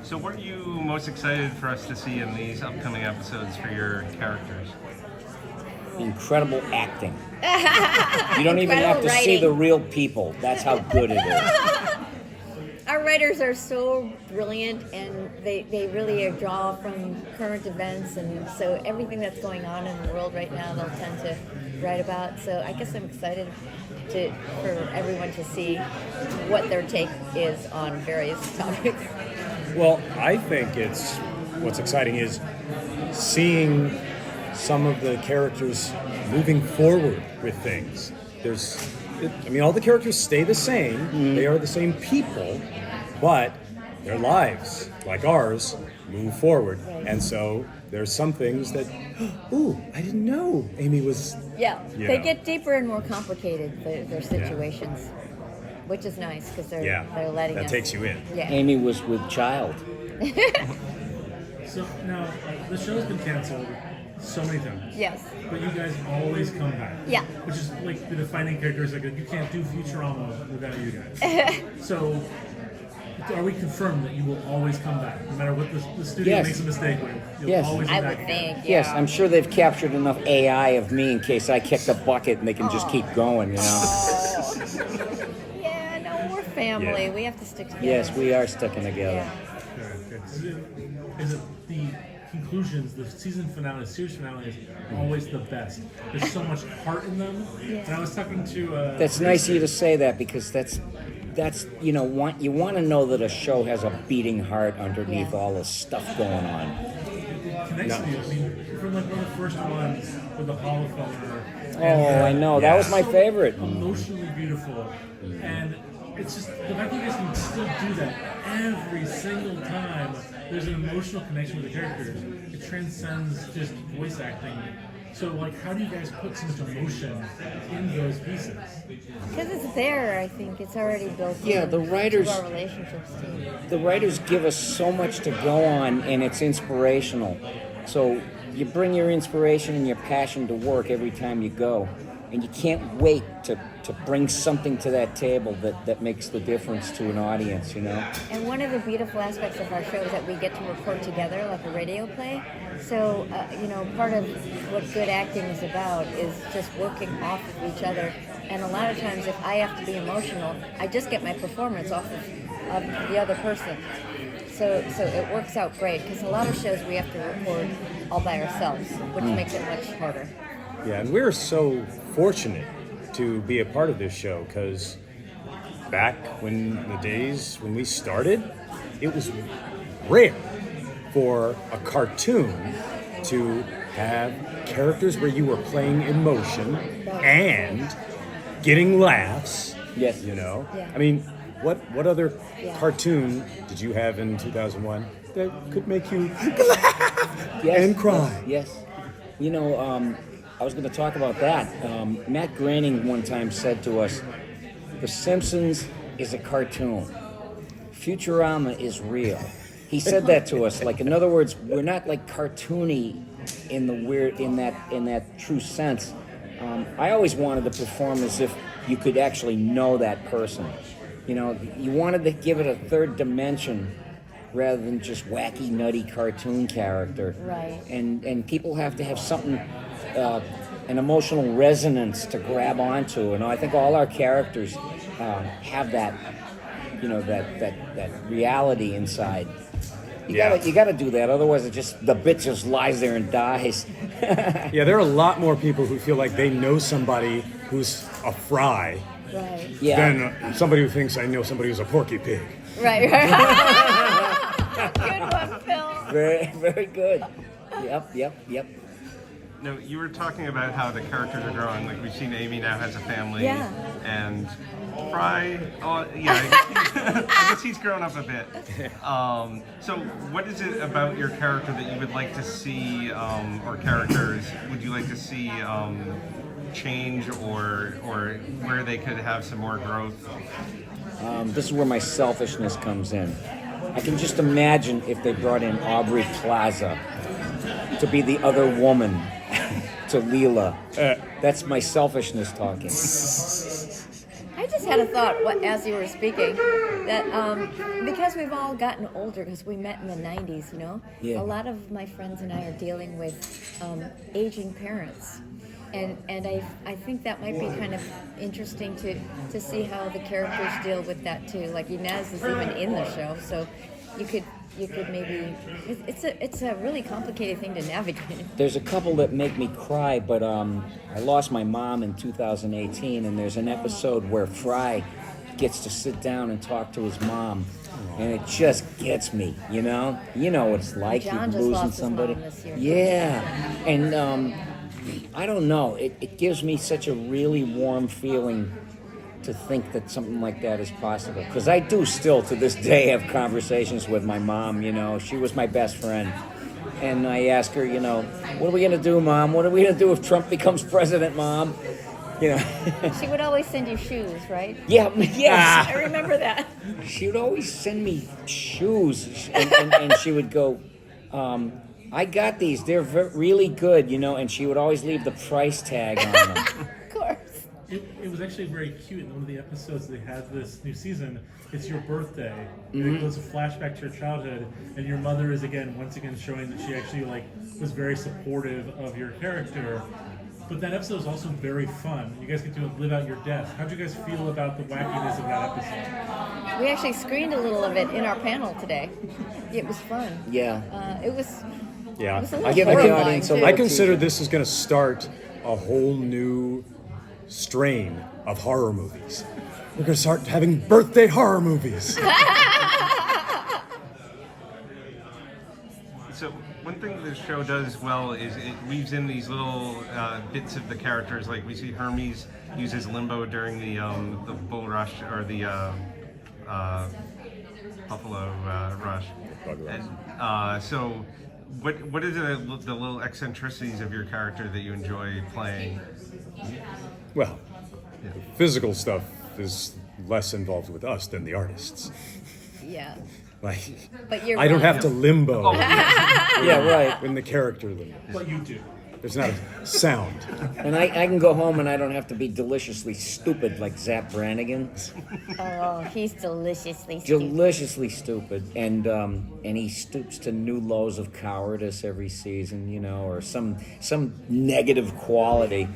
So what are you most excited for us to see in these upcoming episodes for your characters? Incredible acting. You don't even have Incredible to see writing. the real people. That's how good it is. Our writers are so brilliant, and they really draw from current events, and so everything that's going on in the world right now, they'll tend to write about. So I guess I'm excited for everyone to see what their take is on various topics. Well, I think what's exciting is seeing some of the characters moving forward with things. All the characters stay the same. Mm-hmm. They are the same people, but their lives, like ours, move forward. Right. And so there's some things that, I didn't know Amy was... Yeah, they get deeper and more complicated, their situations, which is nice because they're letting us... That takes you in. Yeah. Amy was with child. So now, the show's been canceled so many times. Yes. But you guys always come back. Yeah. Which is like the defining characteristic. You can't do Futurama without you guys. So, are we confirmed that you will always come back? No matter what the studio makes a mistake with, you'll always be I back would again. think, Yes, I'm sure they've captured enough AI of me in case I kick the bucket and they can just keep going, you know? Oh. Yeah, no, we're family. Yeah. We have to stick together. Yes, we are sticking together. Yeah. Is it the conclusions, the season finale, series finale is always the best. There's so much heart in them. Yeah. And I was talking to... That's nice of you to say that because that's you want to know that a show has a beating heart underneath all the stuff going on. It connects to you. I mean, from like one of the first ones with the holophoner. Oh, I know. That was my favorite. Emotionally beautiful. And it's just, the fact that you guys can still do that every single time, there's an emotional connection with the characters. It transcends just voice acting. So, how do you guys put so much emotion in those pieces? Because it's there, I think. It's already built the writers... to our relationships, too. The writers give us so much to go on, and it's inspirational. So you bring your inspiration and your passion to work every time you go, and you can't wait to bring something to that table that makes the difference to an audience, you know? And one of the beautiful aspects of our show is that we get to record together like a radio play. So, part of what good acting is about is just working off of each other. And a lot of times if I have to be emotional, I just get my performance off of the other person. So it works out great because a lot of shows we have to record all by ourselves, which makes it much harder. Yeah, and we're so fortunate to be a part of this show because back when the days when we started, it was rare for a cartoon to have characters where you were playing emotion and getting laughs. Yes. You know? Yeah. I mean, what other cartoon did you have in 2001 that could make you laugh and cry? Yes. I was going to talk about that. Matt Groening one time said to us, "The Simpsons is a cartoon. Futurama is real." He said that to us. In other words, we're not cartoony in that true sense. I always wanted to perform as if you could actually know that person. You wanted to give it a third dimension rather than just wacky, nutty cartoon character. Right. And people have to have something, an emotional resonance to grab onto. And I think all our characters have that, that reality inside. You gotta do that, otherwise the bit just lies there and dies. Yeah, there are a lot more people who feel like they know somebody who's a fry Right. than somebody who thinks I know somebody who's a Porky Pig. Right. Good one, Phil. Very, very good. Yep. No, you were talking about how the characters are growing. Like we've seen Amy now has a family. Yeah. And Fry, I guess he's grown up a bit. So what is it about your character that you would like to see, or characters, would you like to see change or where they could have some more growth? This is where my selfishness comes in. I can just imagine if they brought in Aubrey Plaza to be the other woman to Leela. That's my selfishness talking. I just had a thought as you were speaking that because we've all gotten older, because we met in the 90s, Yeah. a lot of my friends and I are dealing with aging parents. And I think that might be kind of interesting to see how the characters deal with that too. Like Inez is even in the show, so you could maybe it's a really complicated thing to navigate. There's a couple that make me cry, but I lost my mom in 2018, and there's an episode where Fry gets to sit down and talk to his mom, and it just gets me, You know what it's like, John you're just losing lost his somebody. mom this year. Yeah, and I don't know, it gives me such a really warm feeling to think that something like that is possible. Because I do still, to this day, have conversations with my mom, She was my best friend. And I ask her, what are we going to do, Mom? What are we going to do if Trump becomes president, Mom? She would always send you shoes, right? Yeah, yes. I remember that. She would always send me shoes. And she would go, I got these. They're really good, And she would always leave the price tag on them. Of course. It was actually very cute. In one of the episodes they had this new season, it's your birthday. And it goes a flashback to your childhood, and your mother is once again showing that she actually was very supportive of your character. But that episode is also very fun. You guys get to live out your death. How'd you guys feel about the wackiness of that episode? We actually screened a little of it in our panel today. It was fun. Yeah. It was. Yeah, It was a I little give the horrifying, audience a too. I consider this is going to start a whole new strain of horror movies. We're going to start having birthday horror movies. So one thing the show does well is it weaves in these little bits of the characters. Like we see Hermes uses limbo during the bull rush or the buffalo rush. And so what is the little eccentricities of your character that you enjoy playing? Well, the physical stuff is less involved with us than the artists. Yeah. Like, You're I don't right. have to limbo Yeah, right. when the character limbos. But you do. There's not a sound. And I can go home and I don't have to be deliciously stupid like Zap Brannigan. Oh, he's deliciously stupid. Deliciously stupid, and he stoops to new lows of cowardice every season, or some negative quality.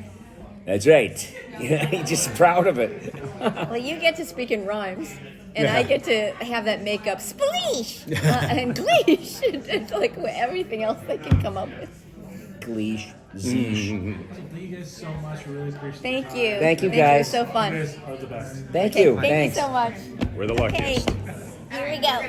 That's right. He's just proud of it. Well, you get to speak in rhymes, and I get to have that makeup spleesh and gleesh and like everything else they can come up with. Gleesh, zeesh. Thank you guys so much. We really appreciate Thank it. you. Thank you, It guys. was so You fun. guys are the best. Thank you. Thank Thanks. you so much. We're the Okay, luckiest. here we go.